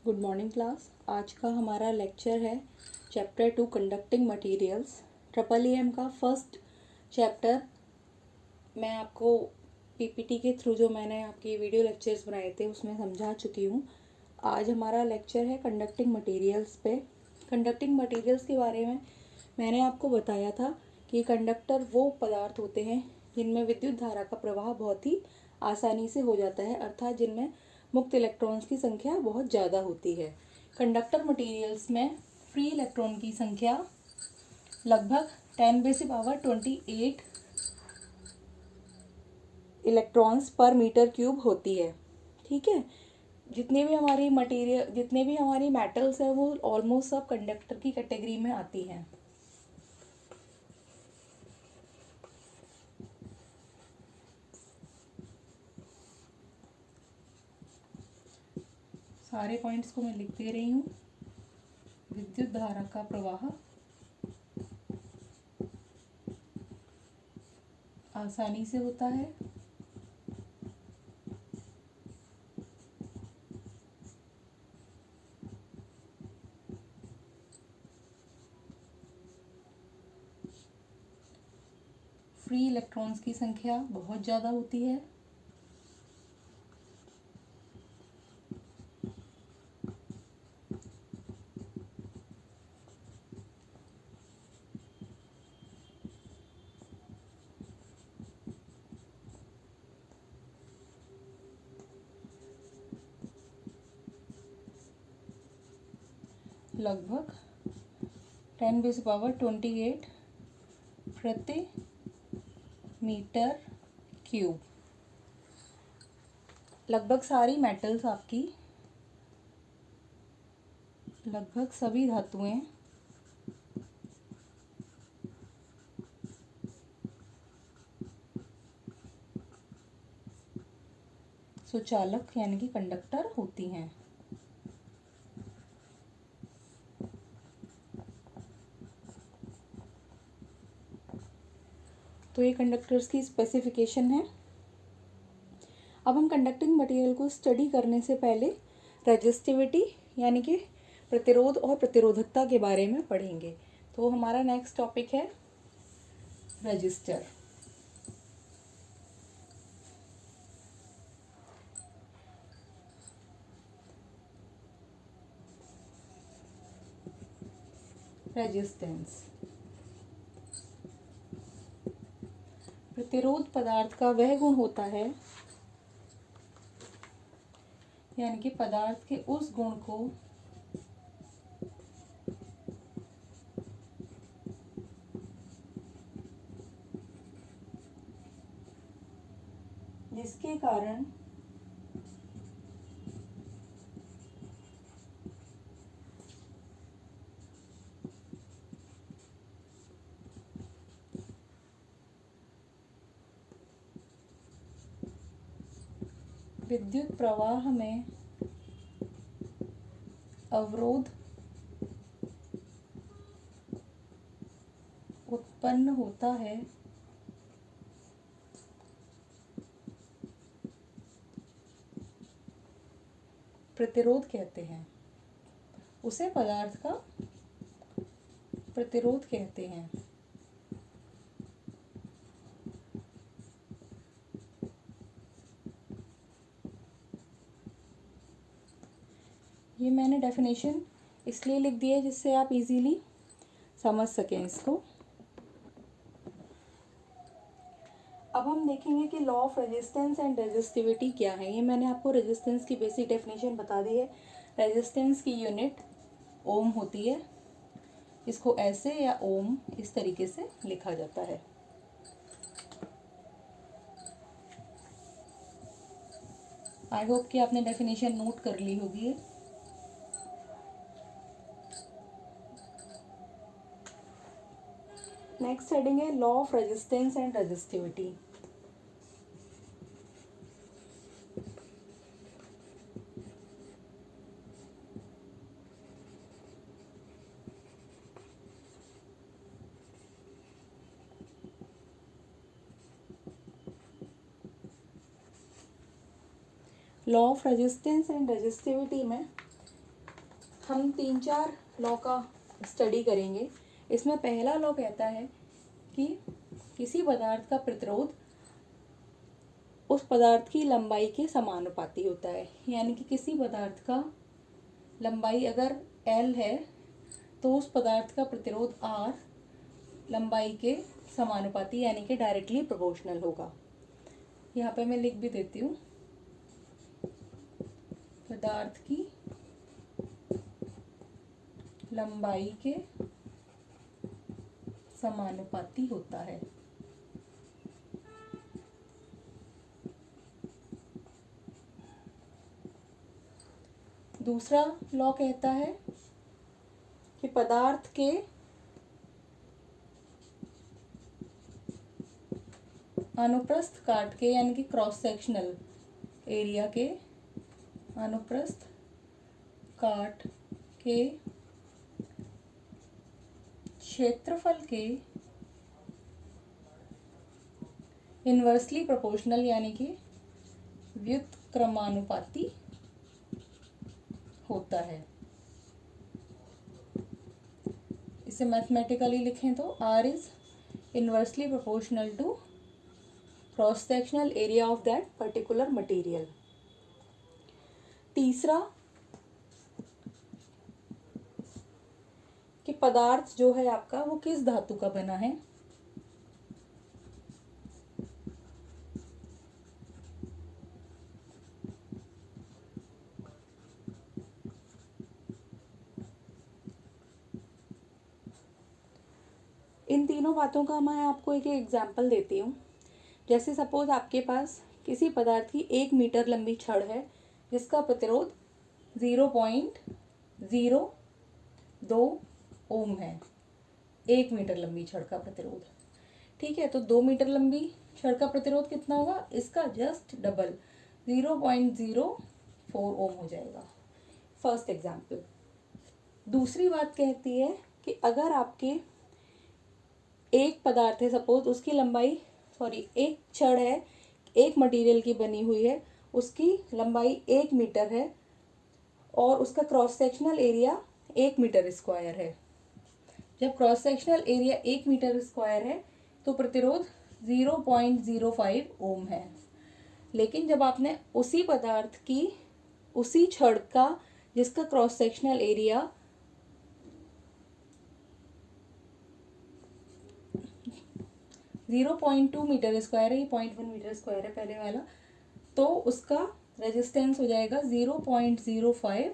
Good morning class. आज का हमारा लेक्चर है chapter 2 conducting materials. Triple M का फर्स्ट चैप्टर मैं आपको पीपीटी के थ्रू जो मैंने आपके वीडियो लेक्चर्स बनाए थे उसमें समझा चुकी हूँ। आज हमारा लेक्चर है कंडक्टिंग मटेरियल्स पे। कंडक्टिंग मटेरियल्स के बारे में मैंने आपको बताया था कि कंडक्टर वो पदार्थ होते हैं जिनमें विद्युत धारा का प्रवाह बहुत ही आसानी से हो जाता है, अर्थात जिनमें मुक्त इलेक्ट्रॉन्स की संख्या बहुत ज़्यादा होती है। कंडक्टर मटेरियल्स में फ्री इलेक्ट्रॉन की संख्या लगभग 10⁻28 इलेक्ट्रॉन्स पर मीटर क्यूब होती है। ठीक है, जितने भी हमारी मेटल्स हैं वो ऑलमोस्ट सब कंडक्टर की कैटेगरी में आती हैं। सारे पॉइंट्स को मैं लिख दे रही हूँ। विद्युत धारा का प्रवाह आसानी से होता है। फ्री इलेक्ट्रॉन्स की संख्या बहुत ज़्यादा होती है। लगभग 10⁻28 प्रति मीटर क्यूब। लगभग सारी मेटल्स आपकी, लगभग सभी धातुएं सुचालक यानी कि कंडक्टर होती हैं। तो ये कंडक्टर्स की स्पेसिफिकेशन है। अब हम कंडक्टिंग मटेरियल को स्टडी करने से पहले रेजिस्टिविटी यानी कि प्रतिरोध और प्रतिरोधकता के बारे में पढ़ेंगे। तो हमारा नेक्स्ट टॉपिक है रजिस्टर। रेजिस्टेंस प्रतिरोध पदार्थ का वह गुण होता है, यानी कि पदार्थ के उस गुण को जिसके कारण विद्युत प्रवाह में अवरोध उत्पन्न होता है, प्रतिरोध कहते हैं। उसे पदार्थ का प्रतिरोध कहते हैं। ये मैंने डेफिनेशन इसलिए लिख दी है जिससे आप इजीली समझ सकें इसको। अब हम देखेंगे कि law of resistance and resistivity क्या है। ये मैंने आपको रेजिस्टेंस की बेसिक डेफिनेशन बता दी है। रेजिस्टेंस की यूनिट ओम होती है। इसको ऐसे या ओम इस तरीके से लिखा जाता है। आई होप कि आपने डेफिनेशन नोट कर ली होगी। नेक्स्ट हेडिंग है law of resistance and resistivity. Law of resistance and resistivity में हम 3-4 लॉ का स्टडी करेंगे। इसमें पहला लॉ कहता है कि किसी पदार्थ का प्रतिरोध उस पदार्थ की लंबाई के समानुपाती होता है। यानी कि किसी पदार्थ का लंबाई अगर L है तो उस पदार्थ का प्रतिरोध R लंबाई के समानुपाती यानी कि डायरेक्टली प्रोपोर्शनल होगा। यहाँ पे मैं लिख भी देती हूँ, पदार्थ की लंबाई के समानुपाती होता है। दूसरा लॉ कहता है कि पदार्थ के अनुप्रस्थ काट के यानी कि क्रॉस सेक्शनल एरिया के अनुप्रस्थ काट के क्षेत्रफल के इन्वर्सली प्रोपोर्शनल यानी कि व्युत्क्रमानुपाती होता है। इसे मैथमेटिकली लिखें तो R is inversely proportional to cross sectional area of that particular material. तीसरा कि पदार्थ जो है आपका वो किस धातु का बना है। इन तीनों बातों का मैं आपको एक एग्जाम्पल देती हूँ। जैसे सपोज आपके पास किसी पदार्थ की 1 मीटर लंबी छड़ है जिसका प्रतिरोध 0.02 ओम है। 1 मीटर लंबी छड़ का प्रतिरोध, ठीक है। तो 2 मीटर लंबी छड़ का प्रतिरोध कितना होगा, इसका जस्ट डबल 0.04 ओम हो जाएगा। First example. दूसरी बात कहती है कि अगर आपके एक पदार्थ है, सपोज उसकी लंबाई एक छड़ है, एक मटेरियल की बनी हुई है, उसकी लंबाई 1 मीटर है और उसका cross sectional area 1 metre square है। जब cross sectional area 1 metre square है तो प्रतिरोध 0.05 ओम है। लेकिन जब आपने उसी पदार्थ की उसी छड़ का जिसका cross sectional area 0.2 metre square है, ये 0.1 मीटर स्क्वायर है पहले वाला, तो उसका रेजिस्टेंस हो जाएगा 0.05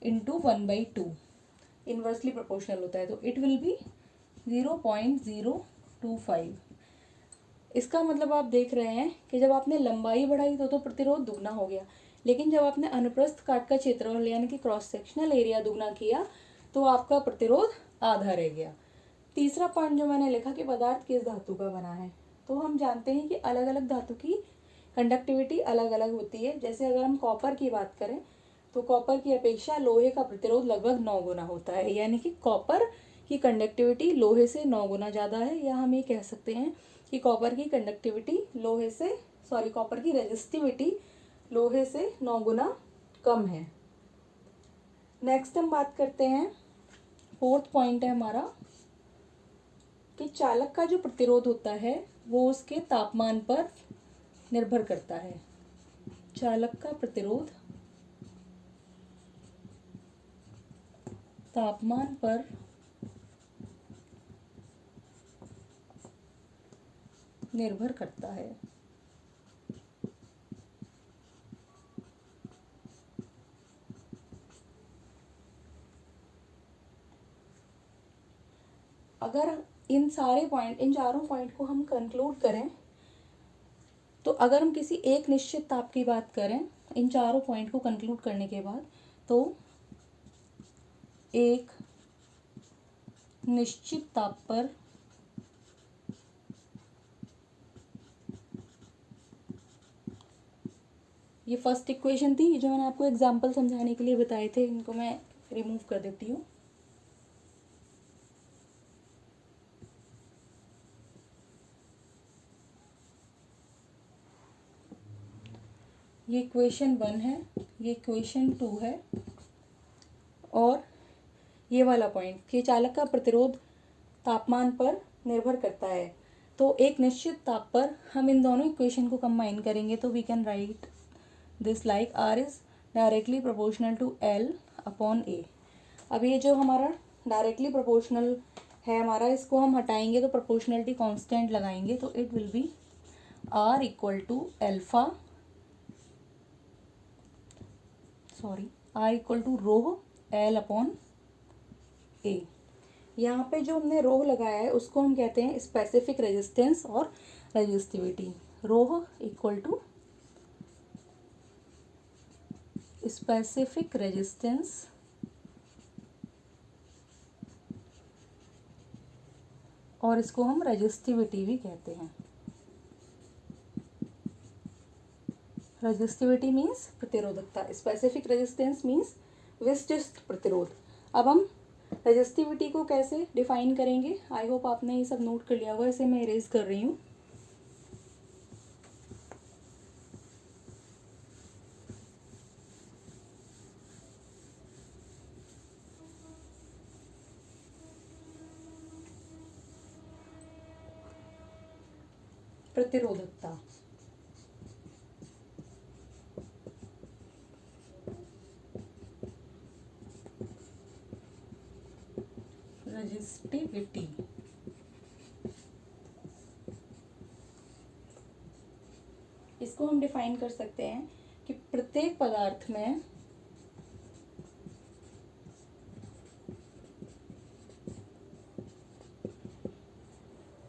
इंटू 1/2। इन्वर्सली प्रोपोर्शनल होता है तो इट विल बी 0.025। इसका मतलब आप देख रहे हैं कि जब आपने लंबाई बढ़ाई तो प्रतिरोध दुगना हो गया, लेकिन जब आपने अनुप्रस्थ काट का क्षेत्रफल यानी कि क्रॉस सेक्शनल एरिया दुगना किया तो आपका प्रतिरोध आधा रह गया। तीसरा पॉइंट जो मैंने लिखा कि पदार्थ किस धातु का बना है, तो हम जानते हैं कि अलग अलग धातु की कंडक्टिविटी अलग अलग होती है। जैसे अगर हम कॉपर की बात करें तो कॉपर की अपेक्षा लोहे का प्रतिरोध लगभग 9 गुना होता है। यानी कि कॉपर की कंडक्टिविटी लोहे से 9 गुना ज़्यादा है, या हम ये कह सकते हैं कि कॉपर की कंडक्टिविटी कॉपर की रेजिस्टिविटी लोहे से 9 गुना कम है। नेक्स्ट हम बात करते हैं, फोर्थ पॉइंट है हमारा कि चालक का जो प्रतिरोध होता है वो उसके तापमान पर निर्भर करता है। चालक का प्रतिरोध तापमान पर निर्भर करता है। अगर इन चारों पॉइंट को हम कंक्लूड करें तो अगर हम किसी एक निश्चित ताप की बात करें, इन चारों पॉइंट को कंक्लूड करने के बाद, तो एक निश्चित ताप पर ये फर्स्ट इक्वेशन थी जो मैंने आपको एग्जांपल समझाने के लिए बताए थे, इनको मैं रिमूव कर देती हूँ। ये इक्वेशन 1 है, ये इक्वेशन 2 है और ये वाला पॉइंट कि चालक का प्रतिरोध तापमान पर निर्भर करता है। तो एक निश्चित ताप पर हम इन दोनों इक्वेशन को कंबाइन करेंगे तो we can write this like R is directly proportional to L upon A। अब ये जो हमारा डायरेक्टली प्रोपोर्शनल है हमारा, इसको हम हटाएंगे तो प्रोपोर्शनलिटी कांस्टेंट लगाएंगे तो it will be R equal to alpha R equal to rho L upon A। यहाँ पे जो हमने रो लगाया है उसको हम कहते हैं स्पेसिफिक रेजिस्टेंस और resistivity. Rho equal to specific resistance और इसको हम रेजिस्टिविटी भी कहते हैं। रेजिस्टिविटी मीन्स प्रतिरोधकता, स्पेसिफिक रेजिस्टेंस मीन्स विशिष्ट प्रतिरोध। अब हम रेजिस्टिविटी को कैसे डिफाइन करेंगे, आई होप आपने ये सब नोट कर लिया होगा, इसे मैं इरेज कर रही हूँ। प्रतिरोधकता रेजिस्टिविटी इसको हम डिफाइन कर सकते हैं कि प्रत्येक पदार्थ में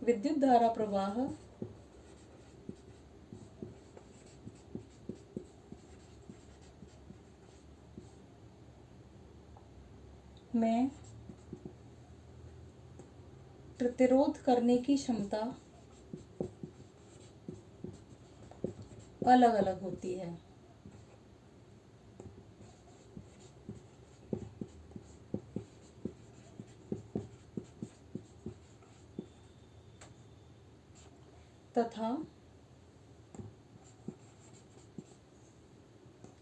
विद्युत धारा प्रवाह में प्रतिरोध करने की क्षमता अलग अलग होती है। तथा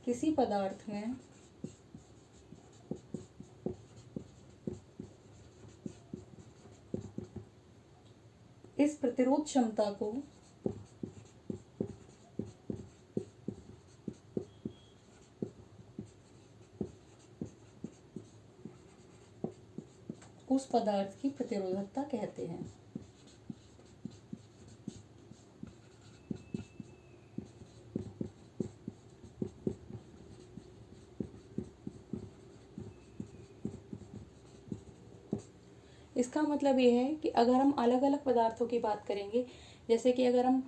किसी पदार्थ में इस प्रतिरोध क्षमता को उस पदार्थ की प्रतिरोधकता कहते हैं। इसका मतलब ये है कि अगर हम अलग अलग पदार्थों की बात करेंगे, जैसे कि अगर हम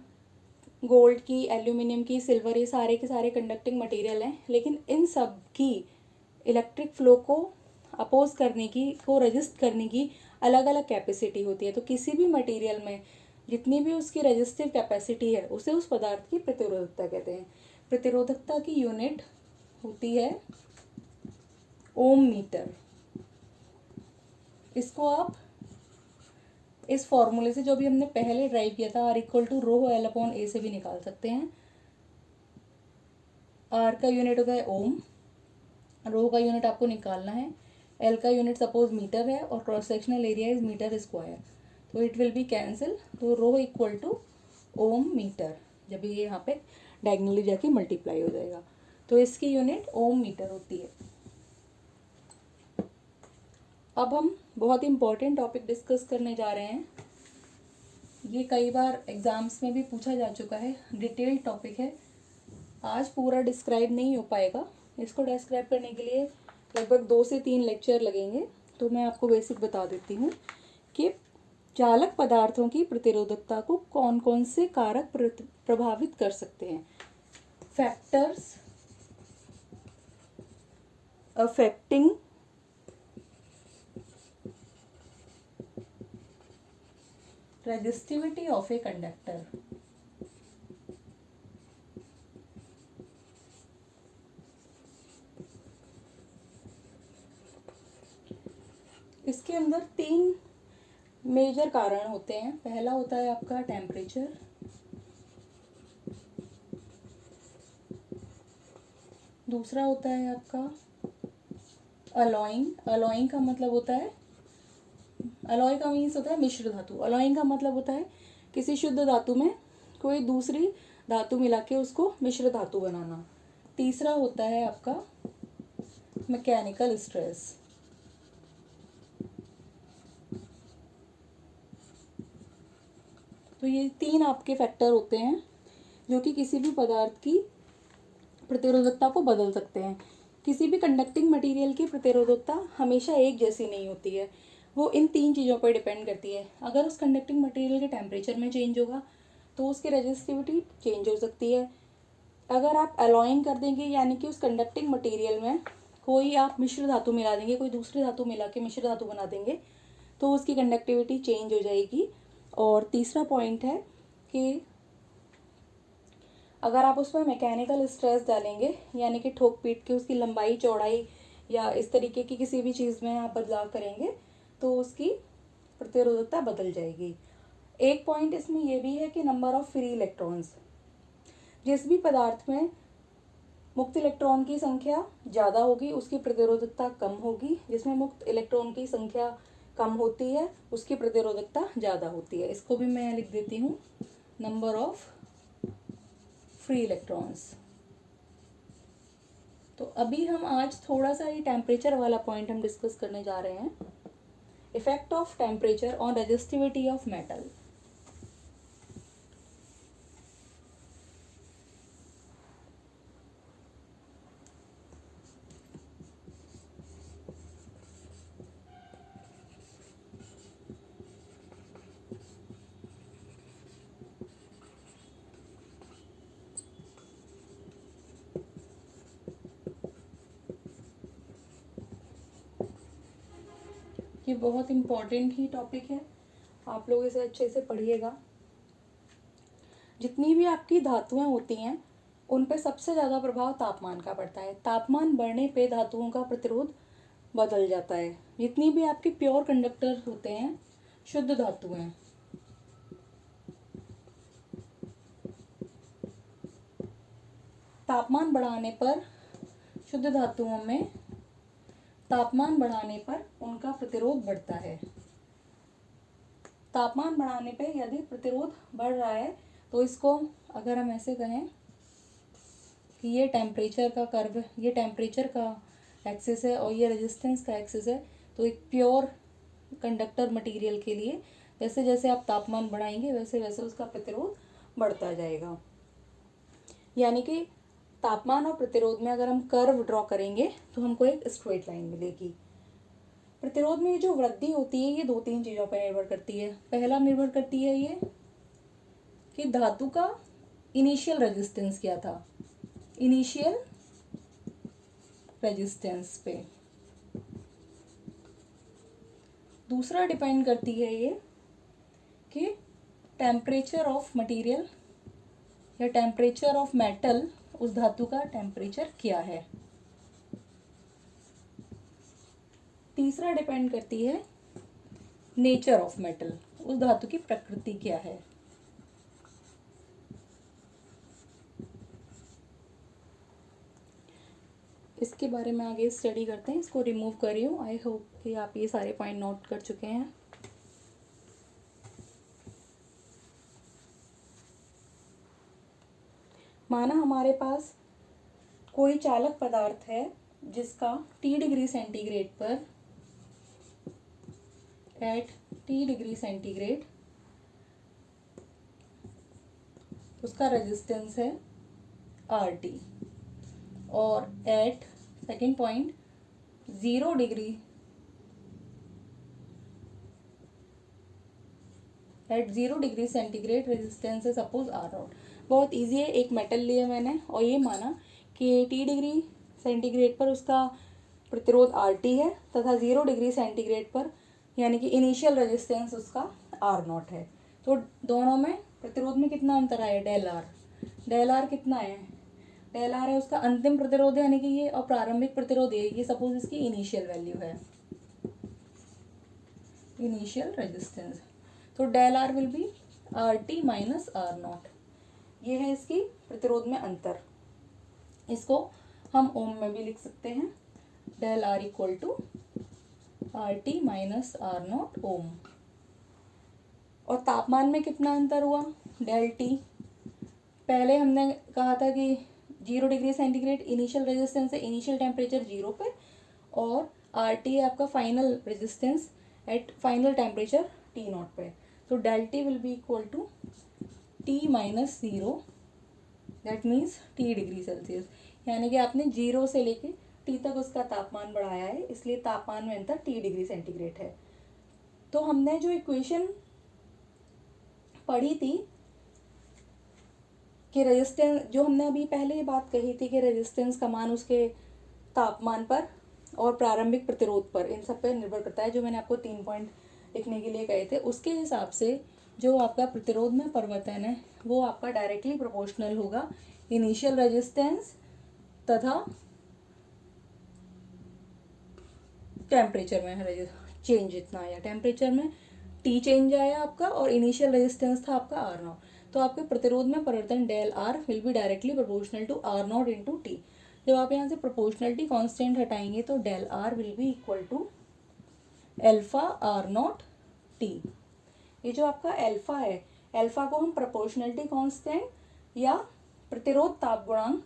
गोल्ड की, एल्यूमिनियम की, सिल्वर, ये सारे के सारे कंडक्टिंग मटेरियल हैं, लेकिन इन सब की इलेक्ट्रिक फ्लो को अपोज करने की, को रजिस्ट करने की अलग अलग कैपेसिटी होती है। तो किसी भी मटेरियल में जितनी भी उसकी रेजिस्टिव कैपेसिटी है उसे उस पदार्थ की प्रतिरोधकता कहते हैं। प्रतिरोधकता की यूनिट होती है ओम मीटर। इसको आप इस फॉर्मूले से जो भी हमने पहले ड्राइव किया था R equal to rho L upon A से भी निकाल सकते हैं। R का यूनिट होता है ओम, रो का यूनिट आपको निकालना है, L का यूनिट सपोज मीटर है और cross sectional area is metre square, तो इट विल बी कैंसिल। तो rho equal to ohm metre, जब ये यहाँ पे डायगनली जाके मल्टीप्लाई हो जाएगा तो इसकी यूनिट ओम मीटर होती है। अब हम बहुत इंपॉर्टेंट टॉपिक डिस्कस करने जा रहे हैं। ये कई बार एग्जाम्स में भी पूछा जा चुका है, डिटेल्ड टॉपिक है। आज पूरा डिस्क्राइब नहीं हो पाएगा, इसको डिस्क्राइब करने के लिए लगभग 2 से 3 लेक्चर लगेंगे। तो मैं आपको बेसिक बता देती हूँ कि चालक पदार्थों की प्रतिरोधकता को कौन कौन से कारक प्रभावित कर सकते हैं। Factors affecting resistivity of a conductor। इसके अंदर 3 मेजर कारण होते हैं। पहला होता है आपका टेम्परेचर, दूसरा होता है आपका अलॉइंग का मतलब होता है, अलॉय का मीन्स होता है मिश्र धातु। अलॉइंग का मतलब होता है किसी शुद्ध धातु में कोई दूसरी धातु मिला के उसको मिश्र धातु बनाना। तीसरा होता है आपका मैकेनिकल स्ट्रेस। तो ये 3 आपके फैक्टर होते हैं जो कि किसी भी पदार्थ की प्रतिरोधकता को बदल सकते हैं। किसी भी कंडक्टिंग मटेरियल की प्रतिरोधकता हमेशा एक जैसी नहीं होती है, वो इन 3 चीज़ों पर डिपेंड करती है। अगर उस कंडक्टिंग मटेरियल के टेम्परेचर में चेंज होगा तो उसकी रेजिस्टिविटी चेंज हो सकती है। अगर आप अलॉइंग कर देंगे यानी कि उस कंडक्टिंग मटेरियल में कोई आप मिश्र धातु मिला देंगे, कोई दूसरी धातु मिला के मिश्र धातु बना देंगे, तो उसकी कंडक्टिविटी चेंज हो जाएगी। और तीसरा पॉइंट है कि अगर आप उसमें मैकेनिकल स्ट्रेस डालेंगे यानी कि ठोक पीट के उसकी लंबाई चौड़ाई या इस तरीके की किसी भी चीज़ में आप बदलाव करेंगे तो उसकी प्रतिरोधकता बदल जाएगी। एक पॉइंट इसमें यह भी है कि नंबर ऑफ फ्री इलेक्ट्रॉन्स, जिस भी पदार्थ में मुक्त इलेक्ट्रॉन की संख्या ज़्यादा होगी उसकी प्रतिरोधकता कम होगी, जिसमें मुक्त इलेक्ट्रॉन की संख्या कम होती है उसकी प्रतिरोधकता ज़्यादा होती है। इसको भी मैं लिख देती हूँ, नंबर ऑफ फ्री इलेक्ट्रॉन्स। तो अभी हम आज थोड़ा सा ये टेम्परेचर वाला पॉइंट हम डिस्कस करने जा रहे हैं, effect of temperature on resistivity of metal. ये बहुत इम्पॉर्टेंट ही टॉपिक है, आप लोग इसे अच्छे से पढ़िएगा। जितनी भी आपकी धातुएं होती हैं उन पे सबसे ज़्यादा प्रभाव तापमान का पड़ता है। तापमान बढ़ने पे धातुओं का प्रतिरोध बदल जाता है। जितनी भी आपके प्योर कंडक्टर होते हैं, शुद्ध धातुएं, तापमान बढ़ाने पर शुद्ध धातुओं में तापमान बढ़ाने पर उनका प्रतिरोध बढ़ता है। तापमान बढ़ाने पे यदि प्रतिरोध बढ़ रहा है तो इसको अगर हम ऐसे कहें कि ये टेम्परेचर का कर्व, ये टेम्परेचर का एक्सिस है और ये रेजिस्टेंस का एक्सिस है, तो एक प्योर कंडक्टर मटेरियल के लिए जैसे जैसे आप तापमान बढ़ाएंगे वैसे वैसे उसका प्रतिरोध बढ़ता जाएगा। यानी कि तापमान और प्रतिरोध में अगर हम कर्व ड्रॉ करेंगे तो हमको एक स्ट्रेट लाइन मिलेगी। प्रतिरोध में जो वृद्धि होती है ये 2-3 चीज़ों पर निर्भर करती है। पहला निर्भर करती है ये कि धातु का इनिशियल रेजिस्टेंस क्या था, इनिशियल रेजिस्टेंस पे। दूसरा डिपेंड करती है ये कि टेम्परेचर ऑफ मटेरियल या टेम्परेचर ऑफ मेटल, उस धातु का टेम्परेचर क्या है। तीसरा डिपेंड करती है नेचर ऑफ मेटल, उस धातु की प्रकृति क्या है। इसके बारे में आगे स्टडी करते हैं। इसको रिमूव कर रही हूँ। आई होप कि आप ये सारे पॉइंट नोट कर चुके हैं। माना हमारे पास कोई चालक पदार्थ है जिसका T डिग्री सेंटीग्रेड पर, एट T डिग्री सेंटीग्रेड उसका रेजिस्टेंस है RT, और at second point 0 degree, at 0 degree centigrade resistance है सपोज R0। बहुत इजी है, एक मेटल लिया मैंने और ये माना कि T डिग्री सेंटीग्रेड पर उसका प्रतिरोध RT है तथा 0 डिग्री सेंटीग्रेड पर यानी कि इनिशियल रेजिस्टेंस उसका R0 है। तो दोनों में प्रतिरोध में कितना अंतर आया, डेल R। डेल R कितना है, डेल R है उसका अंतिम प्रतिरोध यानी कि ये, और प्रारंभिक प्रतिरोध ये सपोज इसकी इनिशियल वैल्यू है, इनिशियल रेजिस्टेंस। तो del R will be RT minus R0। ये है इसकी प्रतिरोध में अंतर। इसको हम ओम में भी लिख सकते हैं। Del r equal to R T minus are not ohm. और तापमान में कितना अंतर हुआ, डेल टी। पहले हमने कहा था कि 0 डिग्री सेंटीग्रेड इनिशियल रेजिस्टेंस है, इनिशियल टेम्परेचर 0 पे, और आर टी है आपका final resistance at final temperature T not पे। तो del T will be equal to T minus 0, that means T degree Celsius. यानी कि आपने 0 से लेके टी तक उसका तापमान बढ़ाया है, इसलिए तापमान में अंतर टी डिग्री सेंटीग्रेड है। तो हमने जो इक्वेशन पढ़ी थी कि रेजिस्टेंस, जो हमने अभी पहले ये बात कही थी कि रेजिस्टेंस का मान उसके तापमान पर और प्रारंभिक प्रतिरोध पर, इन सब पर निर्भर करता है, जो मैंने आपको 3 पॉइंट लिखने के लिए कहे थे, उसके हिसाब से जो आपका प्रतिरोध में परिवर्तन है वो आपका डायरेक्टली प्रोपोर्शनल होगा इनिशियल रेजिस्टेंस तथा टेम्परेचर में चेंज जितना आया, टेम्परेचर में टी चेंज आया आपका और इनिशियल रेजिस्टेंस था आपका आर नॉट। तो आपके प्रतिरोध में परिवर्तन del R will be directly proportional to R not into T. जब आप यहाँ से प्रोपोर्शनलिटी कांस्टेंट हटाएंगे तो del R will be equal to alpha are not T. ये जो आपका एल्फा है, एल्फा को हम प्रोपोर्शनलिटी कांस्टेंट या प्रतिरोध ताप गुणांक,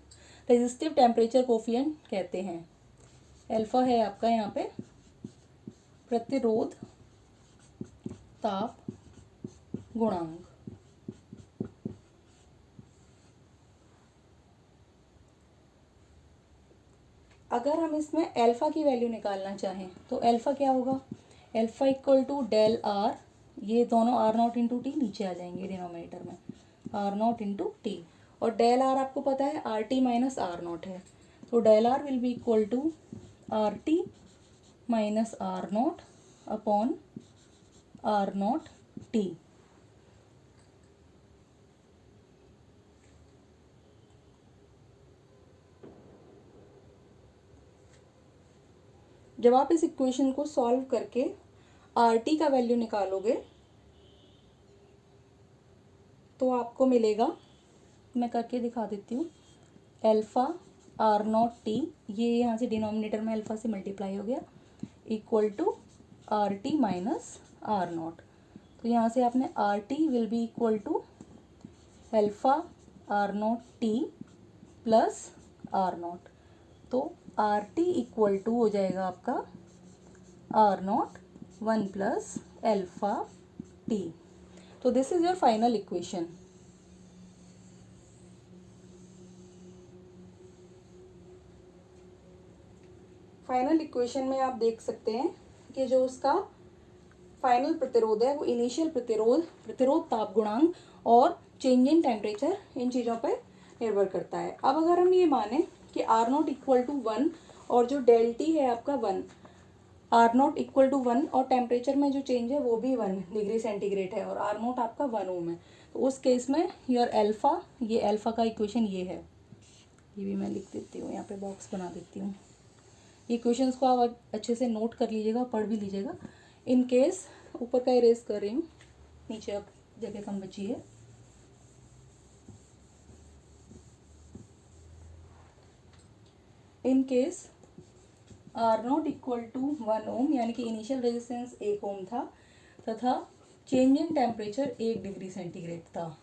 रेजिस्टिव टेम्परेचर कोफिशिएंट कहते हैं। एल्फा है आपका यहाँ पे प्रतिरोध ताप गुणांक। अगर हम इसमें एल्फा की वैल्यू निकालना चाहें तो एल्फा क्या होगा, alpha equal to del R, ये दोनों आर नॉट इंटू टी नीचे आ जाएंगे डिनोमिनेटर में, आर नॉट इंटू टी, और डेल आर आपको पता है R T minus are not है, तो del R will be equal to R T minus are not upon R not T. जब आप इस इक्वेशन को सॉल्व करके आर टी का वैल्यू निकालोगे तो आपको मिलेगा, मैं करके दिखा देती हूँ, एल्फा आर नॉट टी, ये यहाँ से डिनोमिनेटर में अल्फा से मल्टीप्लाई हो गया, equal to R T minus are not. तो यहाँ से आपने r t will be equal to alpha are not t plus r not, तो आर टी इक्वल टू हो जाएगा आपका r not 1 plus alpha t. तो this is your final equation. Final equation में आप देख सकते हैं कि जो उसका फाइनल प्रतिरोध है वो इनिशियल प्रतिरोध, प्रतिरोध ताप गुणांक और चेंज इन टेम्परेचर, इन चीज़ों पर निर्भर करता है। अब अगर हम ये माने कि आर नॉट इक्वल टू 1 और जो डेल टी है आपका 1, आर नॉट इक्वल टू 1 और टेम्परेचर में जो चेंज है वो भी 1 डिग्री सेंटीग्रेड है और आर नॉट आपका 1 ओम है, तो उस केस में योर एल्फा, ये एल्फा का इक्वेशन ये है, ये भी मैं लिख देती हूँ, यहाँ पे बॉक्स बना देती हूँ। इक्वेशंस को आप अच्छे से नोट कर लीजिएगा, पढ़ भी लीजिएगा। इन केस ऊपर का इरेज कर रही हूँ, नीचे अब जगह कम बची है। In case R not equal to 1 ohm, यानी कि इनिशियल रेजिस्टेंस 1 ओम था तथा change in temperature 1 degree centigrade था,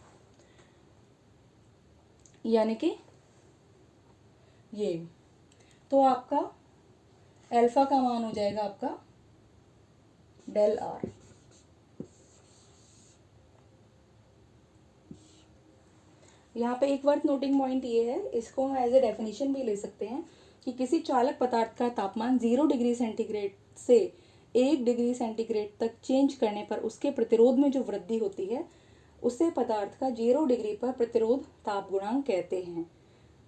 यानी कि ये, तो आपका एल्फा का मान हो जाएगा आपका डेल आर। यहाँ पे एक वर्थ नोटिंग पॉइंट ये है, इसको हम एज ए डेफिनेशन भी ले सकते हैं कि किसी चालक पदार्थ का तापमान 0 डिग्री सेंटीग्रेड से 1 डिग्री सेंटीग्रेड तक चेंज करने पर उसके प्रतिरोध में जो वृद्धि होती है उसे पदार्थ का 0 डिग्री पर प्रतिरोध ताप गुणांक कहते हैं।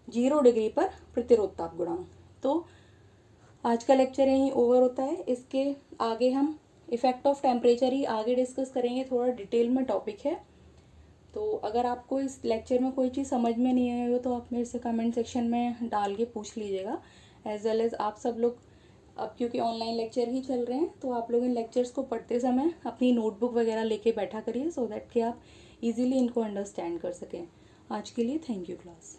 0 डिग्री पर प्रतिरोध ताप गुणांक। तो आज का लेक्चर यहीं ओवर होता है। इसके आगे हम इफेक्ट ऑफ टेम्परेचर ही आगे डिस्कस करेंगे, थोड़ा डिटेल में टॉपिक है। तो अगर आपको इस लेक्चर में कोई चीज़ समझ में नहीं आई हो तो आप मेरे से कमेंट सेक्शन में डाल के पूछ लीजिएगा। एज वेल एज आप सब लोग अब क्योंकि ऑनलाइन लेक्चर ही चल रहे हैं तो आप लोग इन लेक्चर्स को पढ़ते समय अपनी नोटबुक वगैरह लेके बैठा करिए, सो दैट कि आप इजीली इनको अंडरस्टैंड कर सकें। आज के लिए थैंक यू क्लास।